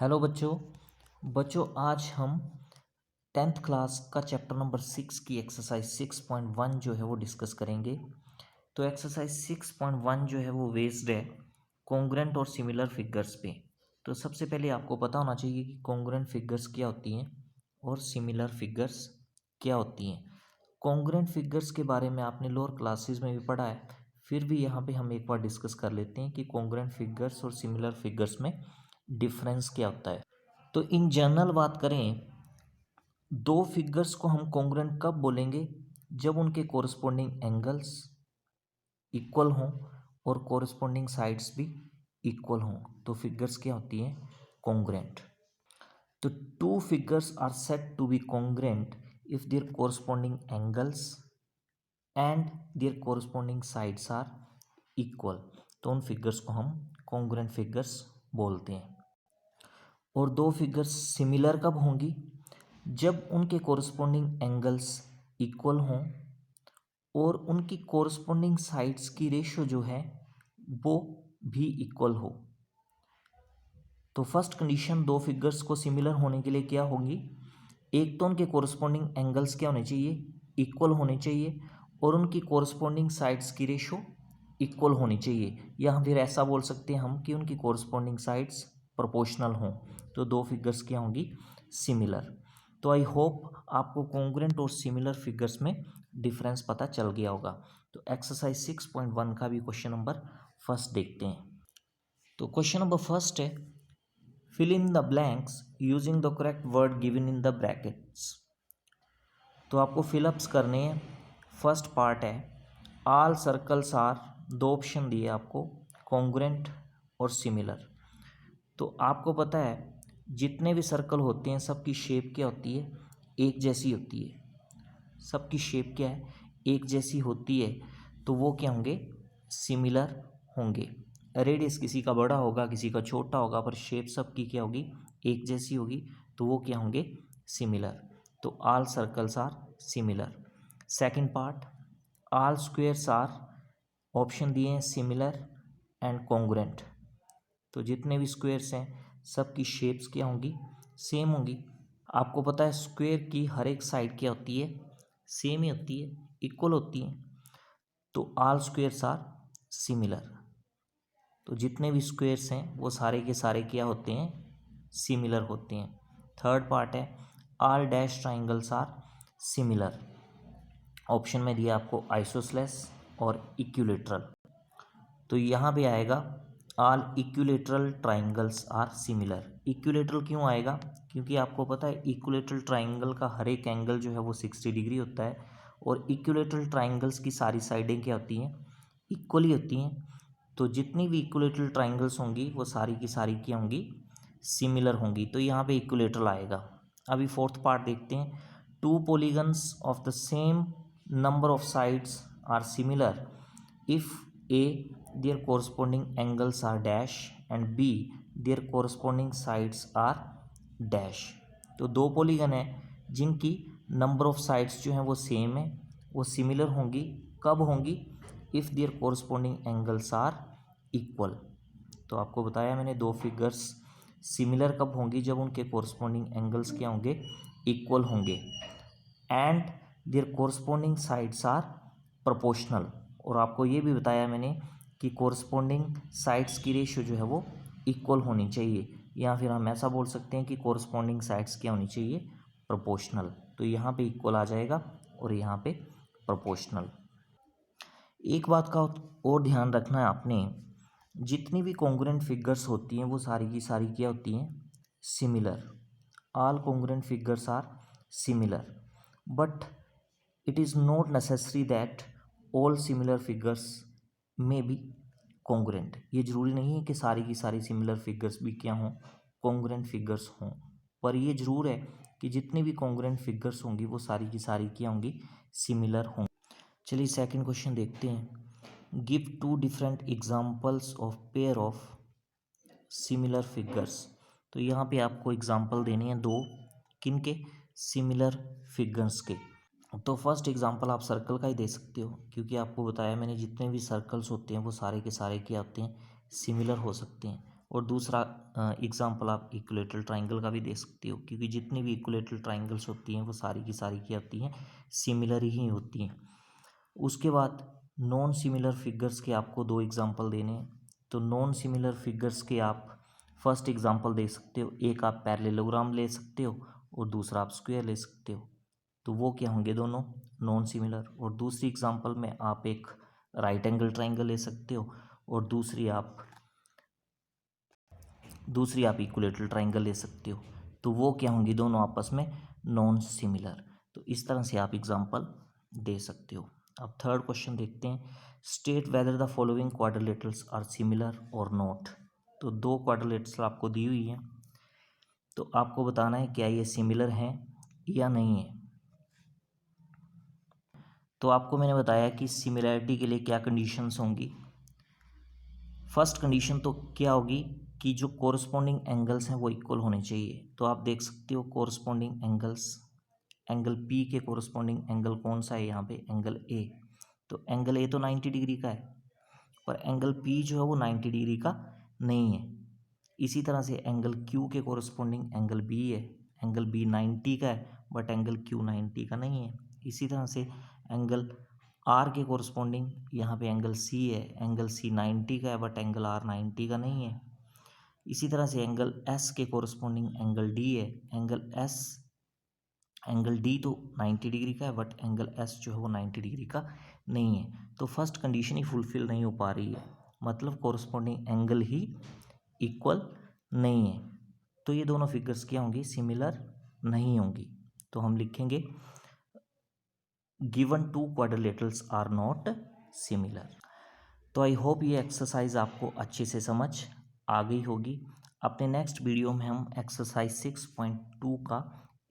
Hello बच्चों। आज हम 10th क्लास का चैप्टर नंबर 6 की एक्सरसाइज 6.1 जो है वो डिस्कस करेंगे। तो एक्सरसाइज 6.1 जो है वो बेस्ड है कॉन्ग्रुएंट और सिमिलर फिगर्स पे। तो सबसे पहले आपको पता होना चाहिए कि कॉन्ग्रुएंट फिगर्स क्या होती हैं और सिमिलर फिगर्स क्या होती हैं। कॉन्ग्रुएंट फिगर्स के बारे में आपने लोअर क्लासेस में भी पढ़ा है, फिर भी यहाँ पे हम एक बार डिस्कस कर लेते हैं कि कॉन्ग्रुएंट फिगर्स और सिमिलर फिगर्स में डिफरेंस क्या होता है। तो इन जनरल बात करें, दो फिगर्स को हम कॉन्ग्रुएंट कब बोलेंगे? जब उनके कोरस्पोंडिंग एंगल्स इक्वल हों और कोरस्पोंडिंग साइड्स भी इक्वल हों, तो फिगर्स क्या होती हैं? कॉन्ग्रुएंट। तो two figures are said to be congruent if their corresponding angles and their corresponding sides are equal. तो उन फिगर्स को हम कॉन्ग्रुएंट फिगर्स बोलते हैं। और दो फिगर्स सिमिलर कब होंगी? जब उनके कोरस्पोंडिंग एंगल्स इक्वल हों और उनकी कोरस्पोंडिंग साइड्स की रेशो जो है वो भी इक्वल हो। तो फर्स्ट कंडीशन दो फिगर्स को सिमिलर होने के लिए क्या होगी? एक तो उनके कोरस्पोंडिंग एंगल्स क्या होने चाहिए? इक्वल होने चाहिए, और उनकी कोरस्पोंडिंग साइड्स की रेशो इक्वल होनी चाहिए, या फिर ऐसा बोल सकते हैं हम कि उनकी कोरस्पोंडिंग साइड्स प्रोपोर्शनल हों। तो दो फिगर्स क्या होंगी? सिमिलर। तो आई होप आपको कॉन्ग्रुएंट और सिमिलर फिगर्स में डिफरेंस पता चल गया होगा। तो एक्सरसाइज 6.1 का भी क्वेश्चन नंबर फर्स्ट देखते हैं। तो क्वेश्चन नंबर फर्स्ट है, fill in the blanks using the correct word given in the brackets. तो आपको फिलअप्स करने हैं। फर्स्ट पार्ट है ऑल सर्कल्स आर, दो ऑप्शन दिए आपको, कॉन्ग्रुएंट और सिमिलर। तो आपको पता है जितने भी सर्कल होते हैं सबकी शेप क्या होती है? एक जैसी होती है। सबकी शेप क्या है? एक जैसी होती है। तो वो क्या होंगे? सिमिलर होंगे। रेडियस किसी का बड़ा होगा, किसी का छोटा होगा, पर शेप सबकी क्या होगी? एक जैसी होगी। तो वो क्या होंगे? सिमिलर। तो all circles are similar. Second part, all squares are, option दिए हैं सिमिलर एंड कॉन्ग्रुएंट। तो जितने भी स्क्वेयर्स हैं सबकी शेप्स क्या होंगी? सेम होंगी। आपको पता है स्क्वेयर की हर एक साइड क्या होती है? सेम ही होती है, इक्वल होती है। तो ऑल स्क्वेयर्स आर सिमिलर। तो जितने भी स्क्वेयर्स हैं वो सारे के सारे क्या होते हैं? सिमिलर होते हैं। थर्ड पार्ट है all dash triangles are similar. Option में दिया आपको आइसोसेलेस और इक्विलेटरल। तो यहाँ पे आएगा all equilateral triangles are similar. Equilateral क्यों आएगा? क्योंकि आपको पता है इक्विलेटरल ट्राइंगल का हर एक एंगल जो है वो 60 डिग्री होता है, और इक्विलेटरल ट्राइंगल्स की सारी साइडें क्या होती हैं? इक्वली होती हैं। तो जितनी भी इक्विलेटरल ट्राइंगल्स होंगी वो सारी की सारी क्या होंगी? सिमिलर होंगी। तो यहाँ पे इक्विलेटरल आएगा। अभी फोर्थ पार्ट देखते हैं, two polygons of the same number of sides are similar if a their corresponding angles are dash and b their corresponding sides are dash। तो दो पॉलीगन है जिनकी नंबर ऑफ साइड्स जो हैं वो सेम है, वो सिमिलर होंगी। कब होंगी? If their corresponding angles are equal. तो आपको बताया मैंने दो फिगर्स सिमिलर कब होंगी? जब उनके कोरस्पोंडिंग एंगल्स क्या होंगे? इक्वल होंगे। And their corresponding sides are proportional. और आपको ये भी बताया मैंने कि कोरस्पोंडिंग साइड्स की रेशियो जो है वो इक्वल होनी चाहिए, या फिर हम ऐसा बोल सकते हैं कि कोरस्पोंडिंग साइड्स क्या होनी चाहिए? प्रोपोर्शनल। तो यहाँ पे इक्वल आ जाएगा और यहाँ पे प्रोपोर्शनल। एक बात का और ध्यान रखना है आपने, जितनी भी कॉन्ग्रुएंट फिगर्स होती हैं वो सारी की सारी क्या होती हैं? Similar. All congruent figures are similar, but it is not necessary that all similar figures may be congruent। ये जरूरी नहीं है कि सारी की सारी सिमिलर फिगर्स भी क्या हों? कॉन्ग्रुएंट फिगर्स हों। पर ये जरूर है कि जितनी भी कॉन्ग्रुएंट फिगर्स होंगी वो सारी की सारी क्या होंगी? सिमिलर होंगी। चलिए सेकंड क्वेश्चन देखते हैं, give two different examples of pair of similar figures. तो यहाँ पे आपको एग्जांपल देने हैं दो, किनके? सिमिलर फिगर्स के। तो फर्स्ट एग्जांपल आप सर्कल का ही दे सकते हो, क्योंकि आपको बताया मैंने जितने भी सर्कल्स होते हैं वो सारे के सारे क्या होते हैं? सिमिलर हो सकते हैं। और दूसरा एग्जांपल आप इक्विलेटरल ट्राइंगल का भी दे सकते हो, क्योंकि जितनी भी इक्विलेटरल ट्राइंगल्स होती हैं वो सारी की सारी क्या होती हैं, सिमिलर ही होती हैं। उसके बाद नॉन सिमिलर फिगर्स के आपको दो एग्जांपल देने हैं। तो नॉन सिमिलर फिगर्स के आप फर्स्ट एग्जांपल दे सकते हो, एक आप पैरेललोग्राम ले सकते हो और दूसरा आप स्क्वायर ले सकते हो। तो वो क्या होंगे, दोनों नॉन सिमिलर। और दूसरी एग्जांपल में आप एक राइट एंगल ट्राइंगल ले सकते हो और दूसरी आप इक्विलेटरल ट्राइंगल ले सकते हो। तो वो क्या होंगी, दोनों आपस में नॉन सिमिलर। तो इस तरह से आप एग्जांपल दे सकते हो। अब थर्ड क्वेश्चन देखते हैं, state whether the following quadrilaterals are similar or not. तो दो क्वाड्रिलेटरल्स आपको दी हुई हैं, तो आपको बताना है क्या ये सिमिलर हैं या नहीं है। तो आपको मैंने बताया कि सिमिलैरिटी के लिए क्या कंडीशंस होंगी। फर्स्ट कंडीशन तो क्या होगी कि जो कोरस्पॉन्डिंग एंगल्स हैं वो इक्वल होने चाहिए। तो आप देख सकते हो कोरस्पॉन्डिंग एंगल्स, एंगल पी के कोरस्पॉन्डिंग एंगल कौन सा है, यहाँ पे एंगल ए। तो एंगल ए तो 90 डिग्री का है, पर एंगल पी जो है वो 90 डिग्री का नहीं है। इसी तरह से एंगल क्यू के कोरस्पॉन्डिंग एंगल बी है, एंगल बी 90 का है बट एंगल क्यू 90 का नहीं है। इसी तरह से एंगल आर के कोरस्पॉन्डिंग यहाँ पे एंगल सी है, एंगल सी 90 का है बट एंगल आर 90 का नहीं है। इसी तरह से एंगल एस के कोरस्पॉन्डिंग एंगल डी है, एंगल डी तो 90 डिग्री का है बट एंगल एस जो है वो 90 डिग्री का नहीं है। तो फर्स्ट कंडीशन ही फुलफिल नहीं हो पा रही है, मतलब कोरस्पॉन्डिंग एंगल ही इक्वल नहीं है। तो ये दोनों फिगर्स क्या होंगी, सिमिलर नहीं होंगी। तो हम लिखेंगे given two quadrilaterals are not similar. तो आई होप ये एक्सरसाइज आपको अच्छे से समझ आ गई होगी। अपने नेक्स्ट वीडियो में हम एक्सरसाइज 6.2 का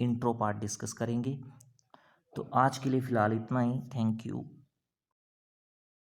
इंट्रो पार्ट डिस्कस करेंगे। तो आज के लिए फ़िलहाल इतना ही। Thank you.